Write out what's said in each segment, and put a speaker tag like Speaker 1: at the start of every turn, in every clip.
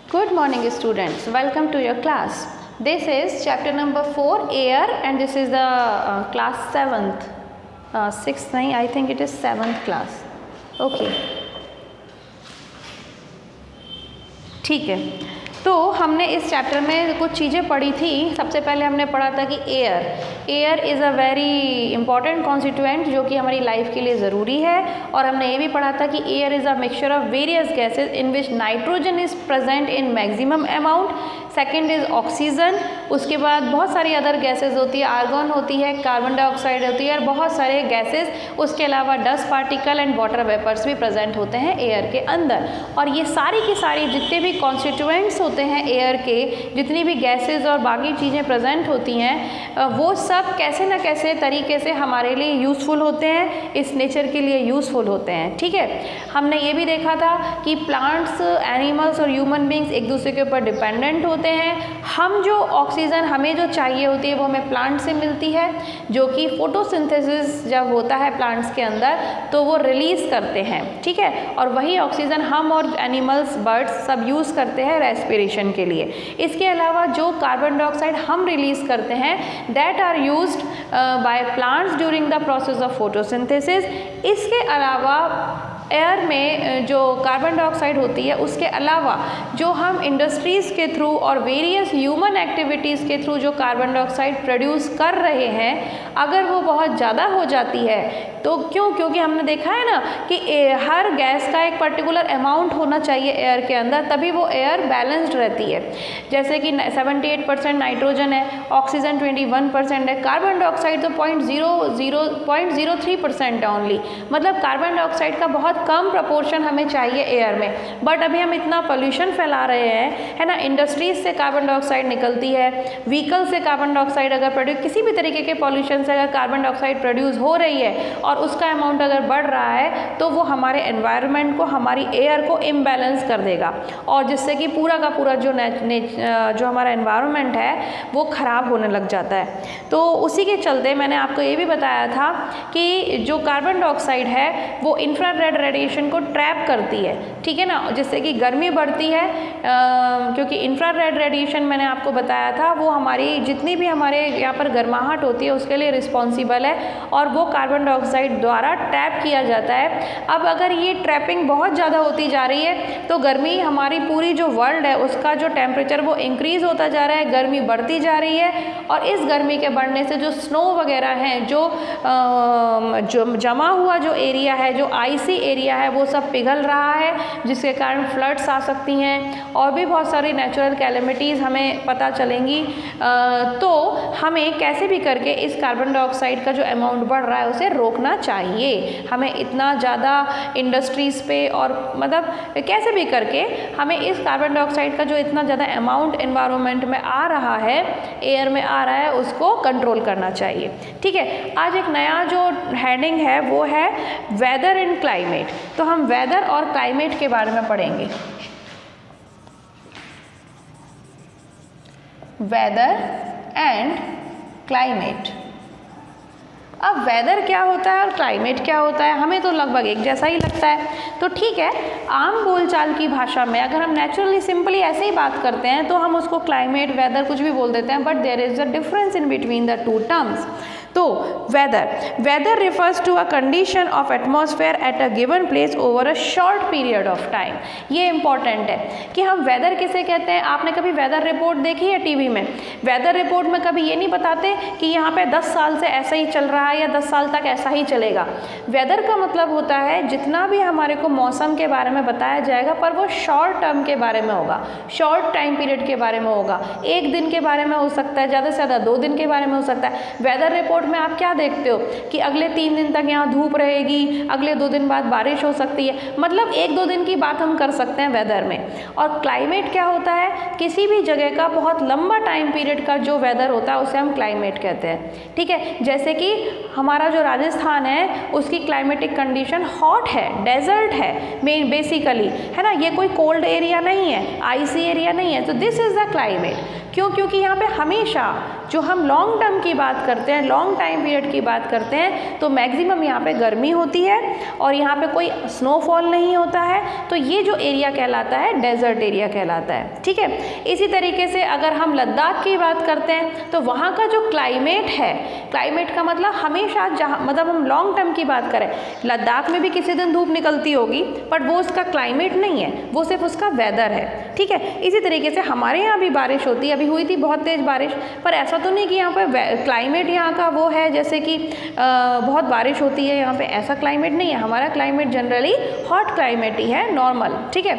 Speaker 1: Good morning students, welcome to your class. This is chapter number 4 air and this is the class 7th, 6th nahi, I think it is 7th class. Okay. ठीक है, तो हमने इस chapter में कुछ चीज़ें पढ़ी थी। सबसे पहले हमने पढ़ा था कि air is a very important constituent जो कि हमारी लाइफ के लिए ज़रूरी है। और हमने ये भी पढ़ा था कि air is a mixture of various gases in which nitrogen is present in maximum amount. Second is oxygen, उसके बाद बहुत सारी अदर गैसेज होती है, आर्गन होती है, कार्बन डाइऑक्साइड होती है और बहुत सारे गैसेज, उसके अलावा dust particle and water vapours भी प्रेजेंट होते हैं एयर के अंदर। और ये सारी की सारी जितने भी कॉन्स्टिट्यूएंट्स होते हैं एयर के, जितनी भी गैसेज और बाकी चीज़ें प्रेजेंट होती हैं, वो सब कैसे न कैसे तरीके से हमारे लिए यूज़फुल होते हैं, इस नेचर के लिए यूज़फुल होते हैं। ठीक है, हमने ये भी देखा था कि प्लांट्स, एनिमल्स और ह्यूमन बींग्स एक दूसरे के ऊपर डिपेंडेंट होते हैं। हम जो ऑक्सीजन हमें जो चाहिए होती है वो हमें प्लांट से मिलती है, जो कि फोटोसिंथेसिस जब होता है प्लांट्स के अंदर तो वो रिलीज़ करते हैं। ठीक है, और वही ऑक्सीजन हम और एनिमल्स, बर्ड्स सब यूज़ करते हैं रेस्पिरेशन के लिए। इसके अलावा जो कार्बन डाइऑक्साइड हम रिलीज़ करते हैं that are used by plants during the process of photosynthesis. इसके अलावा एयर में जो कार्बन डाइऑक्साइड होती है उसके अलावा जो हम इंडस्ट्रीज़ के थ्रू और वेरियस ह्यूमन एक्टिविटीज़ के थ्रू जो कार्बन डाइऑक्साइड प्रोड्यूस कर रहे हैं, अगर वो बहुत ज़्यादा हो जाती है तो क्योंकि हमने देखा है ना कि हर गैस का एक पर्टिकुलर अमाउंट होना चाहिए एयर के अंदर, तभी वो एयर बैलेंस्ड रहती है। जैसे कि 78% नाइट्रोजन है, ऑक्सीजन 21% है, कार्बन डाइऑक्साइड तो 0.03% है ओनली। मतलब कार्बन डाइऑक्साइड का बहुत कम प्रपोर्शन हमें चाहिए एयर में। बट अभी हम इतना पोल्यूशन फैला रहे हैं, है ना, इंडस्ट्रीज से कार्बन डाइऑक्साइड निकलती है, व्हीकल से कार्बन डाइऑक्साइड अगर प्रोड्यूस, किसी भी तरीके के पॉल्यूशन से अगर कार्बन डाइऑक्साइड प्रोड्यूस हो रही है और उसका अमाउंट अगर बढ़ रहा है तो वो हमारे एनवायरनमेंट को, हमारी एयर को इम्बैलेंस कर देगा और जिससे कि पूरा का पूरा जो हमारा एनवायरनमेंट है वो ख़राब होने लग जाता है। तो उसी के चलते मैंने आपको ये भी बताया था कि जो कार्बन डाइऑक्साइड है वो इंफ्रारेड रेडिएशन को ट्रैप करती है। ठीक है ना, जिससे कि गर्मी बढ़ती है, क्योंकि इंफ्रारेड रेडिएशन मैंने आपको बताया था वो हमारी जितनी भी हमारे यहाँ पर गर्माहट होती है उसके लिए रिस्पॉन्सिबल है और वो कार्बन डाइऑक्साइड द्वारा ट्रैप किया जाता है। अब अगर ये ट्रैपिंग बहुत ज़्यादा होती जा रही है तो गर्मी, हमारी पूरी जो वर्ल्ड है उसका जो टेम्परेचर वो इंक्रीज़ होता जा रहा है, गर्मी बढ़ती जा रही है और इस गर्मी के बढ़ने से जो स्नो वगैरह हैं, जो जमा हुआ जो एरिया है, जो आइसी एरिया है, वो सब पिघल रहा है, जिसके कारण फ्लड्स आ सकती हैं और भी बहुत सारी नेचुरल कैलेमिटीज़ हमें पता चलेंगी। तो हमें कैसे भी करके इस कार्बन डाइऑक्साइड का जो अमाउंट बढ़ रहा है उसे रोकना चाहिए। हमें इतना ज़्यादा इंडस्ट्रीज़ पे और मतलब कैसे भी करके हमें इस कार्बन डाइऑक्साइड का जो इतना ज़्यादा अमाउंट एनवायरनमेंट में आ रहा है, एयर में आ रहा है, उसको कंट्रोल करना चाहिए। ठीक है, आज एक नया जो हेडिंग है वो है वेदर एंड क्लाइमेट। तो हम वेदर और क्लाइमेट के बारे में पढ़ेंगे। Weather and climate. अब वेदर क्या होता है और क्लाइमेट क्या होता है, हमें तो लगभग एक जैसा ही लगता है। तो ठीक है, आम बोलचाल की भाषा में अगर हम नेचुरली सिंपली ऐसे ही बात करते हैं तो हम उसको क्लाइमेट, वेदर कुछ भी बोल देते हैं, but there is a difference in between the two terms. तो weather refers to a condition of atmosphere at a given place over a short period of time. ये इंपॉर्टेंट है कि हम वेदर किसे कहते हैं। आपने कभी वेदर रिपोर्ट देखी है टीवी में? वेदर रिपोर्ट में कभी ये नहीं बताते कि यहाँ पे 10 साल से ऐसा ही चल रहा है या 10 साल तक ऐसा ही चलेगा। वेदर का मतलब होता है जितना भी हमारे को मौसम के बारे में बताया जाएगा पर वो शॉर्ट टर्म के बारे में होगा, शॉर्ट टाइम पीरियड के बारे में होगा, एक दिन के बारे में हो सकता है, ज़्यादा से ज़्यादा 2 दिन के बारे में हो सकता है। वेदर रिपोर्ट में आप क्या देखते हो कि अगले 3 दिन तक यहाँ धूप रहेगी, अगले 2 दिन बाद बारिश हो सकती है, मतलब 1-2 दिन की बात हम कर सकते हैं वेदर में। और क्लाइमेट क्या होता है? किसी भी जगह का बहुत लंबा टाइम पीरियड का जो वेदर होता है उसे हम क्लाइमेट कहते हैं। ठीक है, जैसे कि हमारा जो राजस्थान है उसकी क्लाइमेटिक कंडीशन हॉट है, डेजर्ट है मेन बेसिकली, है ना, ये कोई कोल्ड एरिया नहीं है, आइसी एरिया नहीं है। तो दिस इज़ द क्लाइमेट। क्यों? क्योंकि यहाँ पे हमेशा जो हम लॉन्ग टर्म की बात करते हैं, लॉन्ग टाइम पीरियड की बात करते हैं, तो मैक्सिमम यहाँ पे गर्मी होती है और यहाँ पे कोई स्नोफॉल नहीं होता है, तो ये जो एरिया कहलाता है डेजर्ट एरिया कहलाता है। ठीक है, इसी तरीके से अगर हम लद्दाख की बात करते हैं तो वहाँ का जो क्लाइमेट है, क्लाइमेट का मतलब हमेशा जहाँ मतलब हम लॉन्ग टर्म की बात करें, लद्दाख में भी किसी दिन धूप निकलती होगी बट वो उसका क्लाइमेट नहीं है, वो सिर्फ उसका वेदर है। ठीक है, इसी तरीके से हमारे यहाँ भी बारिश होती है, अभी हुई थी बहुत तेज़ बारिश, पर ऐसा तो नहीं कि यहाँ पर क्लाइमेट यहाँ का वो है जैसे कि बहुत बारिश होती है यहाँ पे, ऐसा क्लाइमेट नहीं है। हमारा क्लाइमेट जनरली हॉट क्लाइमेट ही है, नॉर्मल। ठीक है,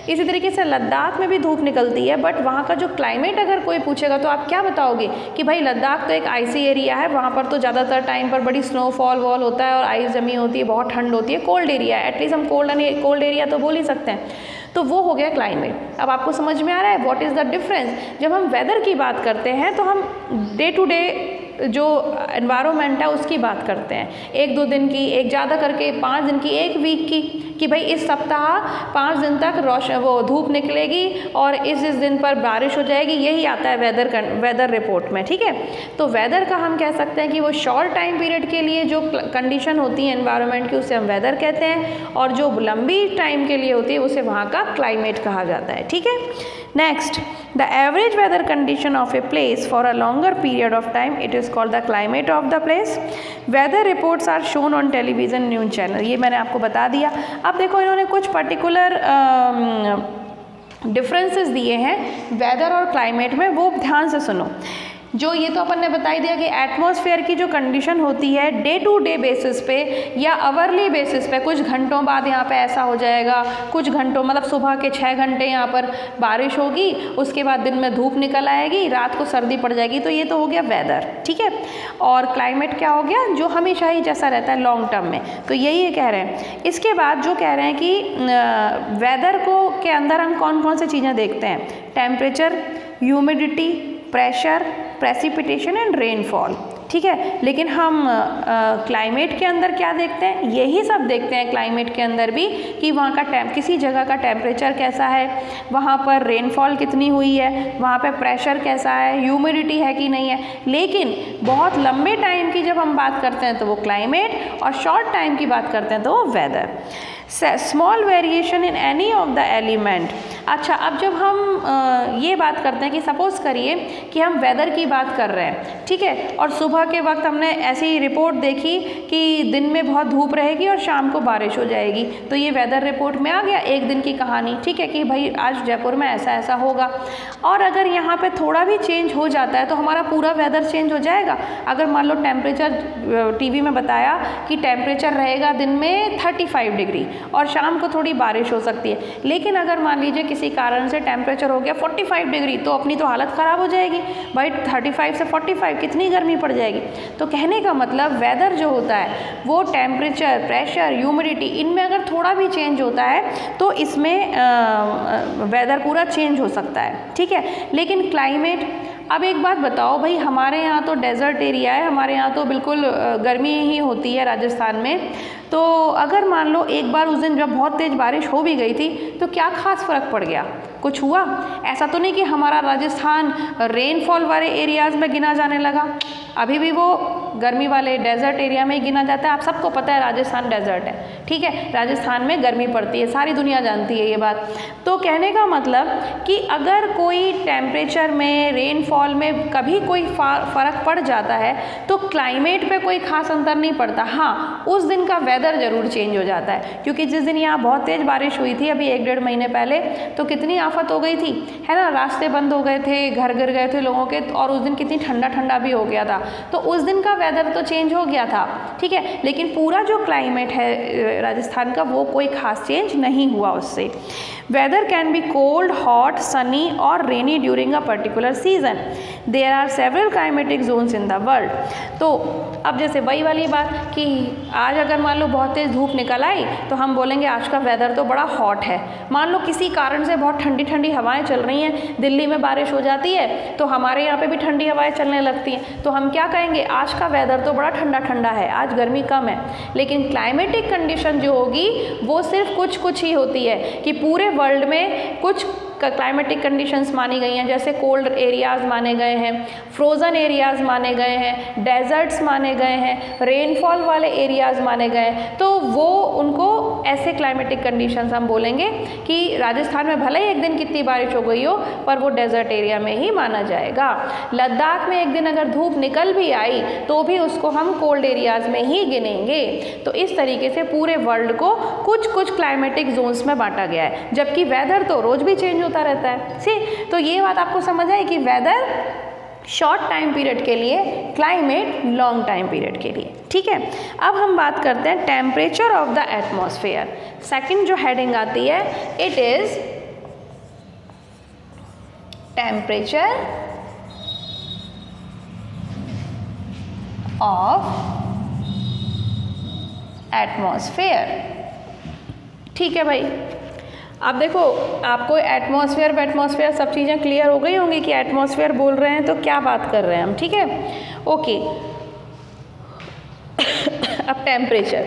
Speaker 1: इसी तरीके से लद्दाख में भी धूप निकलती है बट वहाँ का जो क्लाइमेट अगर कोई पूछेगा तो आप क्या बताओगे कि भाई लद्दाख तो एक आइसी एरिया है, वहाँ पर तो ज़्यादातर टाइम पर बड़ी स्नोफॉल वॉल होता है और आइस जमी होती है, बहुत ठंड होती है, कोल्ड एरिया है, एटलीस्ट हम कोल्ड एरिया तो बोल ही सकते हैं। तो वो हो गया क्लाइमेट। अब आपको समझ में आ रहा है व्हाट इज़ द डिफरेंस। जब हम वेदर की बात करते हैं तो हम डे टू डे जो एनवायरनमेंट है उसकी बात करते हैं, एक दो दिन की, एक ज़्यादा करके 5 दिन की, एक वीक की, कि भाई इस सप्ताह 5 दिन तक वो धूप निकलेगी और इस दिन पर बारिश हो जाएगी, यही आता है वेदर रिपोर्ट में। ठीक है, तो वेदर का हम कह सकते हैं कि वो शॉर्ट टाइम पीरियड के लिए जो कंडीशन होती है एनवायरनमेंट की उसे हम वेदर कहते हैं, और जो लंबी टाइम के लिए होती है उसे वहाँ का क्लाइमेट कहा जाता है। ठीक है, next, the average weather condition of a place for a longer period of time, it is called the climate of the place. Weather reports are shown on television news channel. ये मैंने आपको बता दिया। अब देखो इन्होंने कुछ पर्टिकुलर डिफरेंसेस दिए हैं वेदर और क्लाइमेट में, वो ध्यान से सुनो। जो ये तो अपन ने बता ही दिया कि एटमॉस्फेयर की जो कंडीशन होती है डे टू डे बेसिस पे या आवरली बेसिस पे, कुछ घंटों बाद यहाँ पे ऐसा हो जाएगा, कुछ घंटों मतलब सुबह के 6 घंटे यहाँ पर बारिश होगी, उसके बाद दिन में धूप निकल आएगी, रात को सर्दी पड़ जाएगी, तो ये तो हो गया वेदर। ठीक है, और क्लाइमेट क्या हो गया, जो हमेशा ही जैसा रहता है लॉन्ग टर्म में, तो यही कह रहे हैं। इसके बाद जो कह रहे हैं कि वेदर को के अंदर हम कौन कौन सी चीज़ें देखते हैं, temperature, humidity, pressure, precipitation and rainfall. ठीक है, लेकिन हम क्लाइमेट के अंदर क्या देखते हैं, यही सब देखते हैं क्लाइमेट के अंदर भी, कि वहाँ का किसी जगह का टेम्परेचर कैसा है, वहाँ पर रेनफॉल कितनी हुई है, वहाँ पे प्रेशर कैसा है, ह्यूमिडिटी है कि नहीं है। लेकिन बहुत लंबे टाइम की जब हम बात करते हैं तो वो क्लाइमेट, और शॉर्ट टाइम की बात करते हैं तो वो weather. Small variation in any of the element. अच्छा, अब जब हम ये बात करते हैं कि सपोज़ करिए कि हम वेदर की बात कर रहे हैं, ठीक है, और सुबह के वक्त हमने ऐसी रिपोर्ट देखी कि दिन में बहुत धूप रहेगी और शाम को बारिश हो जाएगी, तो ये वेदर रिपोर्ट में आ गया एक दिन की कहानी। ठीक है, कि भाई आज जयपुर में ऐसा ऐसा होगा, और अगर यहाँ पे थोड़ा भी चेंज हो जाता है तो हमारा पूरा वेदर चेंज हो जाएगा। अगर मान लो टेम्परेचर टीवी में बताया कि टेम्परेचर रहेगा दिन में 35 डिग्री और शाम को थोड़ी बारिश हो सकती है, लेकिन अगर मान लीजिए किसी कारण से टेम्परेचर हो गया 45 डिग्री, तो अपनी तो हालत ख़राब हो जाएगी भाई, 35 से 45 कितनी गर्मी पड़ जाएगी। तो कहने का मतलब वेदर जो होता है वो टेम्परेचर, प्रेशर, ह्यूमिडिटी, इनमें अगर थोड़ा भी चेंज होता है तो इसमें वेदर पूरा चेंज हो सकता है। ठीक है, लेकिन क्लाइमेट, अब एक बात बताओ भाई, हमारे यहाँ तो डेजर्ट एरिया है, हमारे यहाँ तो बिल्कुल गर्मी ही होती है राजस्थान में, तो अगर मान लो एक बार उस दिन जब बहुत तेज़ बारिश हो भी गई थी तो क्या खास फ़र्क पड़ गया, कुछ हुआ? ऐसा तो नहीं कि हमारा राजस्थान रेनफॉल वाले एरियाज़ में गिना जाने लगा, अभी भी वो गर्मी वाले डेजर्ट एरिया में ही गिना जाता है। आप सबको पता है राजस्थान डेजर्ट है, ठीक है, राजस्थान में गर्मी पड़ती है, सारी दुनिया जानती है ये बात। तो कहने का मतलब कि अगर कोई टेम्परेचर में, रेनफॉल में कभी कोई फ़र्क पड़ जाता है तो क्लाइमेट पे कोई ख़ास अंतर नहीं पड़ता। हाँ, उस दिन का वेदर ज़रूर चेंज हो जाता है, क्योंकि जिस दिन यहाँ बहुत तेज़ बारिश हुई थी अभी 1-1.5 महीने पहले, तो कितनी आफत हो गई थी, है ना, रास्ते बंद हो गए थे, घर गिर गए थे लोगों के, और उस दिन कितनी ठंडा ठंडा भी हो गया था, तो उस दिन का वेदर तो चेंज हो गया था। ठीक है, लेकिन पूरा जो क्लाइमेट है राजस्थान का वो कोई खास चेंज नहीं हुआ उससे। Weather can be cold, hot, sunny और rainy during a particular season. There are several climatic zones in the world. तो अब जैसे वही वाली बात कि आज अगर मान लो बहुत तेज़ धूप निकल आई तो हम बोलेंगे आज का वेदर तो बड़ा हॉट है। मान लो किसी कारण से बहुत ठंडी ठंडी हवाएं चल रही हैं, दिल्ली में बारिश हो जाती है तो हमारे यहाँ पे भी ठंडी हवाएं चलने लगती हैं, तो हम क्या कहेंगे, आज का वेदर तो बड़ा ठंडा ठंडा है, आज गर्मी कम है। लेकिन क्लाइमेटिक कंडीशन जो होगी वो सिर्फ कुछ ही होती है, कि पूरे वर्ल्ड में कुछ क्लाइमेटिक कंडीशंस मानी गई हैं, जैसे कोल्ड एरियाज़ माने गए हैं, फ्रोज़न एरियाज़ माने गए हैं, डेजर्ट्स माने गए हैं, रेनफॉल वाले एरियाज़ माने गए हैं। तो वो उनको ऐसे क्लाइमेटिक कंडीशंस हम बोलेंगे कि राजस्थान में भले ही एक दिन कितनी बारिश हो गई हो पर वो डेजर्ट एरिया में ही माना जाएगा। लद्दाख में एक दिन अगर धूप निकल भी आई तो भी उसको हम कोल्ड एरियाज़ में ही गिनेंगे। तो इस तरीके से पूरे वर्ल्ड को कुछ कुछ क्लाइमेटिक जोन्स में बांटा गया है, जबकि वेदर तो रोज़ भी चेंज होता रहता है। सी तो ये बात आपको समझ आई कि वेदर शॉर्ट टाइम पीरियड के लिए, क्लाइमेट लॉन्ग टाइम पीरियड के लिए। ठीक है, अब हम बात करते हैं temperature of the atmosphere. Second जो हेडिंग आती है it is temperature of atmosphere. ठीक है भाई, अब देखो आपको एटमॉस्फेयर सब चीज़ें क्लियर हो गई होंगी कि एटमॉस्फेयर बोल रहे हैं तो क्या बात कर रहे हैं हम। ठीक है, ओके। अब टेम्परेचर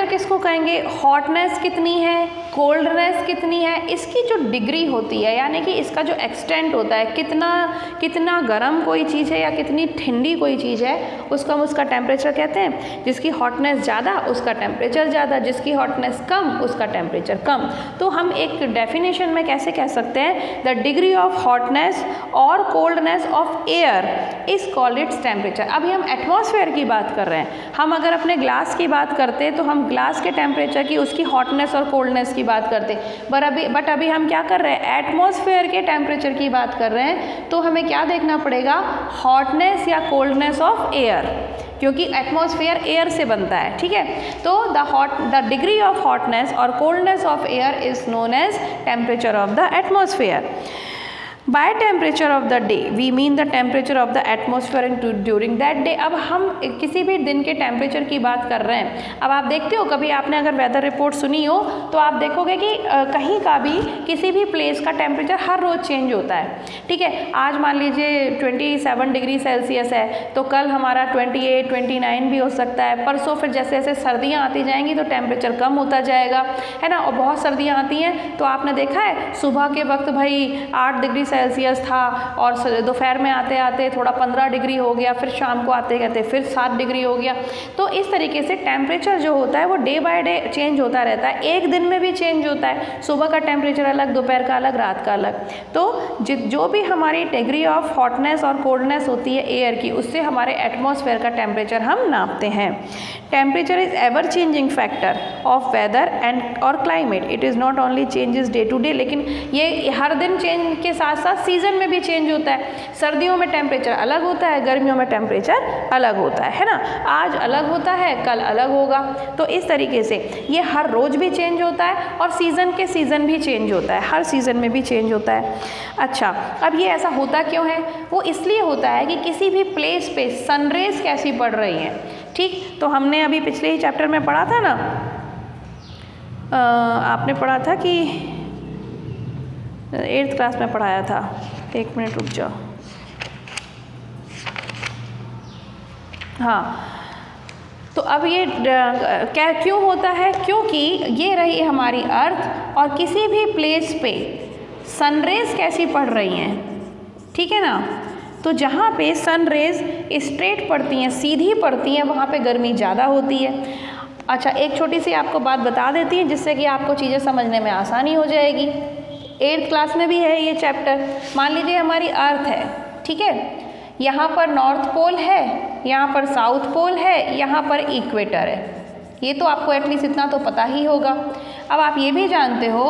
Speaker 1: किसको कहेंगे? हॉटनेस कितनी है, कोल्डनेस कितनी है, इसकी जो डिग्री होती है, यानी कि इसका जो एक्सटेंट होता है, कितना गर्म कोई चीज़ है या कितनी ठंडी कोई चीज़ है, उसको हम उसका टेम्परेचर कहते हैं। जिसकी हॉटनेस ज़्यादा उसका टेम्परेचर ज़्यादा, जिसकी हॉटनेस कम उसका टेम्परेचर कम। तो हम एक डेफिनेशन में कैसे कह सकते हैं, द डिग्री ऑफ हॉटनेस और coldness of air is called its temperature. अभी हम एटमॉस्फेयर की बात कर रहे हैं, हम अगर अपने ग्लास की बात करते तो हम ग्लास के टेम्परेचर की, उसकी हॉटनेस और कोल्डनेस की बात करते, बट अभी हम क्या कर रहे हैं, एटमॉस्फेयर के टेम्परेचर की बात कर रहे हैं। तो हमें क्या देखना पड़ेगा, हॉटनेस या कोल्डनेस ऑफ एयर, क्योंकि एटमॉस्फेयर एयर से बनता है। ठीक है, तो द डिग्री ऑफ हॉटनेस और coldness of air is known as temperature of the atmosphere. By temperature of the day we mean the temperature of the atmosphere during that day। अब हम किसी भी दिन के टेम्परेचर की बात कर रहे हैं। अब आप देखते हो, कभी आपने अगर वेदर रिपोर्ट सुनी हो तो आप देखोगे कि कहीं का भी किसी भी प्लेस का टेम्परेचर हर रोज़ चेंज होता है। ठीक है, आज मान लीजिए 27 डिग्री सेल्सियस है तो कल हमारा 28, 29 भी हो सकता है। परसों फिर जैसे जैसे सर्दियाँ आती जाएंगी तो टेम्परेचर कम होता जाएगा, है ना। और बहुत सर्दियाँ आती हैं तो आपने देखा है सुबह के वक्त भाई 8 डिग्री सेल्सियस था और दोपहर में आते आते थोड़ा 15 डिग्री हो गया, फिर शाम को आते कहते फिर 7 डिग्री हो गया। तो इस तरीके से टेम्परेचर जो होता है वो डे बाय डे चेंज होता रहता है, एक दिन में भी चेंज होता है। सुबह का टेम्परेचर अलग, दोपहर का अलग, रात का अलग। तो जो भी हमारी डिग्री ऑफ हॉटनेस और कोल्डनेस होती है एयर की, उससे हमारे एटमॉस्फेयर का टेम्परेचर हम नापते हैं। Temperature is ever changing factor of weather and और climate. It is not only changes day to day, लेकिन ये हर दिन चेंज के साथ साथ सीजन में भी चेंज होता है। सर्दियों में टेम्परेचर अलग होता है, गर्मियों में टेम्परेचर अलग होता है ना। आज अलग होता है, कल अलग होगा। तो इस तरीके से ये हर रोज़ भी चेंज होता है और सीज़न के सीज़न भी चेंज होता है, हर सीज़न में भी चेंज होता है। अच्छा, अब ये ऐसा होता क्यों है? वो इसलिए होता है कि किसी भी प्लेस पे सनरेज कैसी पड़ रही हैं। ठीक, तो हमने अभी पिछले ही चैप्टर में पढ़ा था ना, आपने पढ़ा था कि 8th क्लास में पढ़ाया था। एक मिनट रुक जाओ। हाँ, तो अब ये क्या क्यों होता है? क्योंकि ये रही हमारी अर्थ और किसी भी प्लेस पे सनरेज कैसी पड़ रही हैं, ठीक है ना। तो जहाँ पे सनरेज स्ट्रेट पड़ती हैं, सीधी पड़ती हैं, वहाँ पे गर्मी ज़्यादा होती है। अच्छा, एक छोटी सी आपको बात बता देती है जिससे कि आपको चीज़ें समझने में आसानी हो जाएगी। 8th क्लास में भी है ये चैप्टर। मान लीजिए हमारी अर्थ है, ठीक है, यहाँ पर नॉर्थ पोल है, यहाँ पर साउथ पोल है, यहाँ पर इक्वेटर है। ये तो आपको एटलीस्ट इतना तो पता ही होगा। अब आप ये भी जानते हो,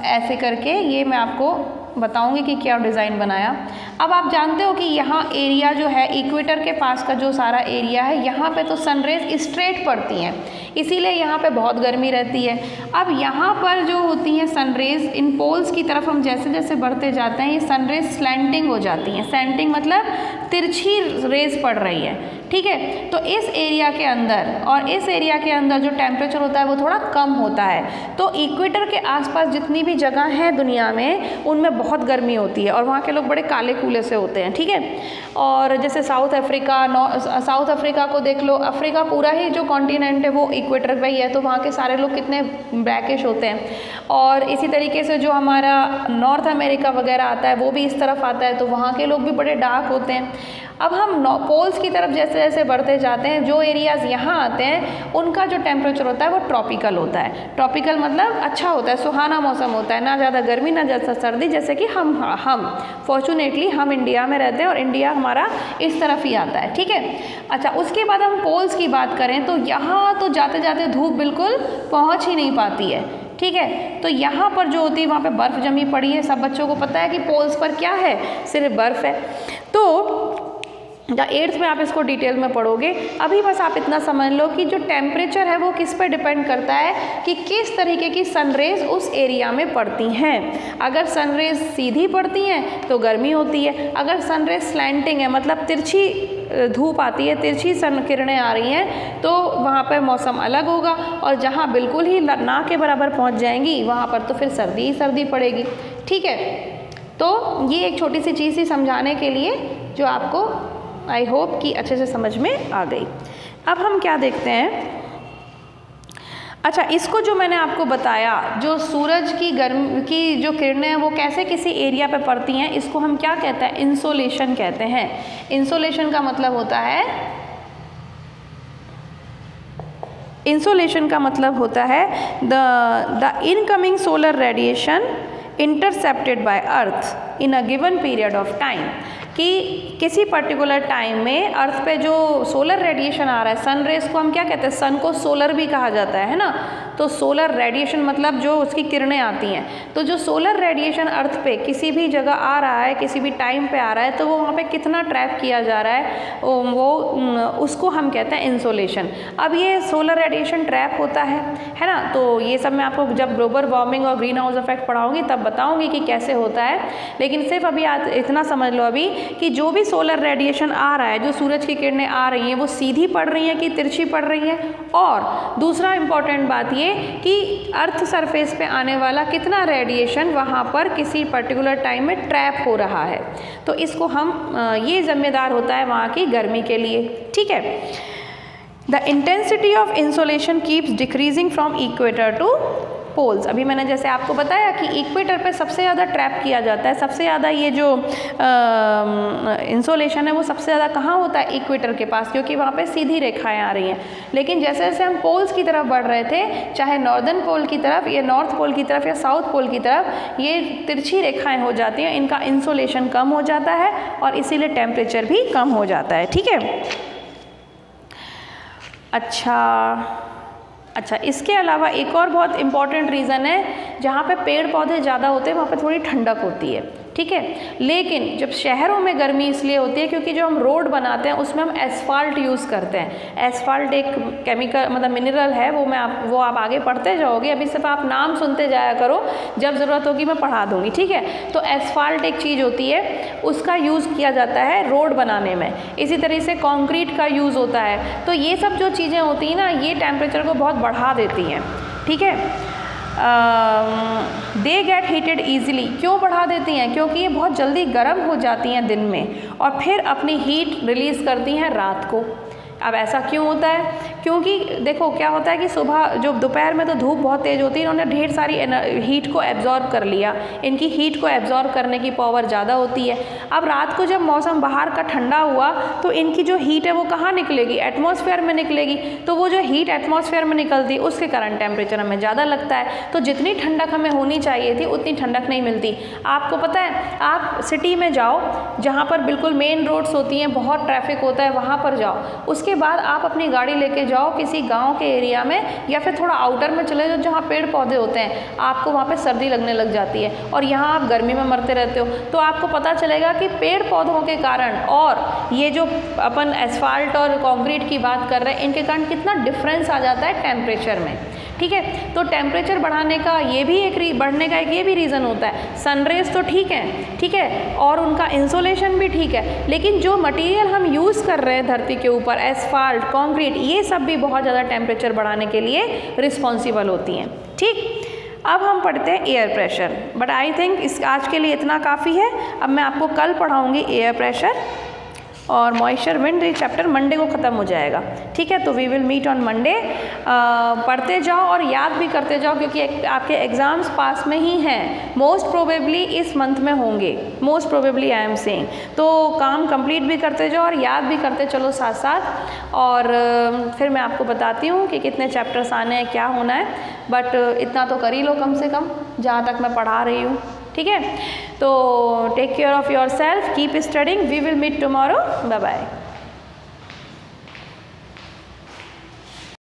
Speaker 1: ऐसे करके ये मैं आपको बताऊंगी कि क्या डिज़ाइन बनाया। अब आप जानते हो कि यहाँ एरिया जो है इक्वेटर के पास का जो सारा एरिया है, यहाँ पे तो सनरेज स्ट्रेट पड़ती हैं, इसीलिए यहाँ पे बहुत गर्मी रहती है। अब यहाँ पर जो होती हैं सनरेज, इन पोल्स की तरफ हम जैसे जैसे बढ़ते जाते हैं ये सनरेज स्लैंटिंग हो जाती हैं। स्लैंटिंग मतलब तिरछी रेज पड़ रही है, ठीक ठीक है। तो इस एरिया के अंदर और इस एरिया के अंदर जो टेम्परेचर होता है वो थोड़ा कम होता है। तो इक्वेटर के आसपास जितनी भी जगह है दुनिया में उनमें बहुत गर्मी होती है और वहाँ के लोग बड़े काले कूले से होते हैं, ठीक है। और जैसे साउथ अफ्रीका को देख लो, अफ्रीका पूरा ही जो कॉन्टिनेंट है वो इक्वेटर पे ही है, तो वहाँ के सारे लोग कितने ब्लैकिश होते हैं। और इसी तरीके से जो हमारा नॉर्थ अमेरिका वगैरह आता है वो भी इस तरफ आता है, तो वहाँ के लोग भी बड़े डार्क होते हैं। अब हम पोल्स की तरफ जैसे जैसे बढ़ते जाते हैं, जो एरियाज़ यहाँ आते हैं उनका जो टेम्परेचर होता है वो ट्रॉपिकल होता है। ट्रॉपिकल मतलब अच्छा होता है, सुहाना मौसम होता है, ना ज़्यादा गर्मी ना ज़्यादा सर्दी, जैसे कि हम फॉर्चुनेटली हम इंडिया में रहते हैं और इंडिया हमारा इस तरफ ही आता है, ठीक है। अच्छा, उसके बाद हम पोल्स की बात करें तो यहाँ तो जाते जाते धूप बिल्कुल पहुँच ही नहीं पाती है, ठीक है। तो यहाँ पर जो होती है वहाँ पे बर्फ़ जमी पड़ी है, सब बच्चों को पता है कि पोल्स पर क्या है, सिर्फ बर्फ़ है। तो 8th में आप इसको डिटेल में पढ़ोगे। अभी बस आप इतना समझ लो कि जो टेम्परेचर है वो किस पर डिपेंड करता है कि किस तरीके की सनरेज उस एरिया में पड़ती हैं। अगर सनरेज सीधी पड़ती हैं तो गर्मी होती है, अगर सनरेज स्लैंटिंग है मतलब तिरछी धूप आती है, तिरछी सन किरणें आ रही हैं, तो वहाँ पर मौसम अलग होगा। और जहाँ बिल्कुल ही ना के बराबर पहुँच जाएंगी वहाँ पर तो फिर सर्दी ही सर्दी पड़ेगी, ठीक है। तो ये एक छोटी सी चीज़ ही समझाने के लिए जो आपको आई होप कि अच्छे से समझ में आ गई। अब हम क्या देखते हैं, अच्छा इसको जो मैंने आपको बताया, जो सूरज की गर्मी की जो किरणें हैं वो कैसे किसी एरिया पे पड़ती हैं, इसको हम क्या कहते हैं, इंसोलेशन कहते हैं। इंसोलेशन का मतलब होता है the incoming solar radiation intercepted bye earth in a given period of time, कि किसी पर्टिकुलर टाइम में अर्थ पे जो सोलर रेडिएशन आ रहा है, सन रेज को हम क्या कहते हैं, सन को सोलर भी कहा जाता है ना। तो सोलर रेडिएशन मतलब जो उसकी किरणें आती हैं, तो जो सोलर रेडिएशन अर्थ पे किसी भी जगह आ रहा है, किसी भी टाइम पे आ रहा है, तो वो वहाँ पे कितना ट्रैप किया जा रहा है वो उसको हम कहते हैं इंसोलेशन। अब ये सोलर रेडिएशन ट्रैप होता है ना। तो ये सब मैं आपको जब ग्लोबल वार्मिंग और ग्रीन हाउस इफेक्ट पढ़ाऊंगी तब बताऊंगी कि कैसे होता है, लेकिन सिर्फ अभी इतना समझ लो अभी कि जो भी सोलर रेडिएशन आ रहा है, जो सूरज की किरणें आ रही हैं, वो सीधी पड़ रही हैं कि तिरछी पड़ रही हैं। और दूसरा इंपॉर्टेंट बात ये कि अर्थ सरफेस पे आने वाला कितना रेडिएशन वहाँ पर किसी पर्टिकुलर टाइम में ट्रैप हो रहा है, तो इसको हम ये जिम्मेदार होता है वहाँ की गर्मी के लिए, ठीक है। The intensity of insolation keeps decreasing from equator to poles. अभी मैंने जैसे आपको बताया कि इक्वेटर पे सबसे ज़्यादा ट्रैप किया जाता है, सबसे ज़्यादा ये जो इंसोलेशन है वो सबसे ज़्यादा कहाँ होता है, इक्वेटर के पास, क्योंकि वहाँ पे सीधी रेखाएं आ रही हैं। लेकिन जैसे जैसे हम पोल्स की तरफ बढ़ रहे थे, चाहे नॉर्दर्न पोल की तरफ या नॉर्थ पोल की तरफ या साउथ पोल की तरफ, ये तिरछी रेखाएँ हो जाती हैं, इनका इंसोलेशन कम हो जाता है और इसीलिए टेम्परेचर भी कम हो जाता है, ठीक है। अच्छा, इसके अलावा एक और बहुत इम्पॉर्टेंट रीज़न है, जहाँ पे पेड़ पौधे ज़्यादा होते हैं वहाँ पे थोड़ी ठंडक होती है, ठीक है। लेकिन जब शहरों में गर्मी इसलिए होती है क्योंकि जो हम रोड बनाते हैं उसमें हम एसफाल्ट यूज़ करते हैं। एसफाल्ट एक केमिकल मतलब मिनरल है, वो आप आगे पढ़ते जाओगे, अभी सिर्फ आप नाम सुनते जाया करो, जब ज़रूरत होगी मैं पढ़ा दूँगी, ठीक है। तो एसफाल्ट एक चीज़ होती है, उसका यूज़ किया जाता है रोड बनाने में। इसी तरह से कॉन्क्रीट का यूज़ होता है। तो ये सब जो चीज़ें होती हैं ना, ये टेम्परेचर को बहुत बढ़ा देती हैं, ठीक है। दे गेट हीटेड ईजिली, क्यों बढ़ा देती हैं, क्योंकि ये बहुत जल्दी गर्म हो जाती हैं दिन में और फिर अपनी हीट रिलीज़ करती हैं रात को। अब ऐसा क्यों होता है, क्योंकि देखो क्या होता है कि सुबह जो दोपहर में तो धूप बहुत तेज़ होती है, इन्होंने ढेर सारी हीट को एब्जॉर्ब कर लिया, इनकी हीट को एब्जॉर्ब करने की पावर ज़्यादा होती है। अब रात को जब मौसम बाहर का ठंडा हुआ तो इनकी जो हीट है वो कहाँ निकलेगी, एटमॉस्फेयर में निकलेगी। तो वो जो हीट एटमॉस्फेयर में निकलती उसके कारण टेम्परेचर हमें ज़्यादा लगता है। तो जितनी ठंडक हमें होनी चाहिए थी उतनी ठंडक नहीं मिलती। आपको पता है, आप सिटी में जाओ जहाँ पर बिल्कुल मेन रोड्स होती हैं, बहुत ट्रैफिक होता है, वहाँ पर जाओ, उसके बाद आप अपनी गाड़ी लेके जाओ किसी गांव के एरिया में या फिर थोड़ा आउटर में चले जाओ जहाँ पेड़ पौधे होते हैं, आपको वहाँ पे सर्दी लगने लग जाती है और यहाँ आप गर्मी में मरते रहते हो। तो आपको पता चलेगा कि पेड़ पौधों के कारण और ये जो अपन एसफाल्ट और कंक्रीट की बात कर रहे हैं, इनके कारण कितना डिफरेंस आ जाता है टेम्परेचर में, ठीक है। तो टेम्परेचर बढ़ाने का ये भी बढ़ने का ये भी रीज़न होता है, सनरेज तो ठीक है, ठीक है, और उनका इंसोलेशन भी ठीक है, लेकिन जो मटेरियल हम यूज़ कर रहे हैं धरती के ऊपर, एसफाल्ट, कंक्रीट, ये सब भी बहुत ज़्यादा टेम्परेचर बढ़ाने के लिए रिस्पॉन्सिबल होती हैं। ठीक, अब हम पढ़ते हैं air pressure, but I think इस आज के लिए इतना काफ़ी है। अब मैं आपको कल पढ़ाऊँगी एयर प्रेशर और मॉइस्चर विंड, ये चैप्टर मंडे को ख़त्म हो जाएगा। ठीक है, तो we will meet on Monday. पढ़ते जाओ और याद भी करते जाओ, क्योंकि आपके एग्ज़ाम्स पास में ही हैं, मोस्ट प्रोबेबली इस मंथ में होंगे, most probably I am saying. तो काम कंप्लीट भी करते जाओ और याद भी करते चलो साथ साथ, और फिर मैं आपको बताती हूँ कि कितने चैप्टर्स आने हैं, क्या होना है, बट इतना तो कर ही लो कम से कम, जहाँ तक मैं पढ़ा रही हूँ। ठीक है, तो take care of your self, keep studying, we will meet tomorrow, bye bye.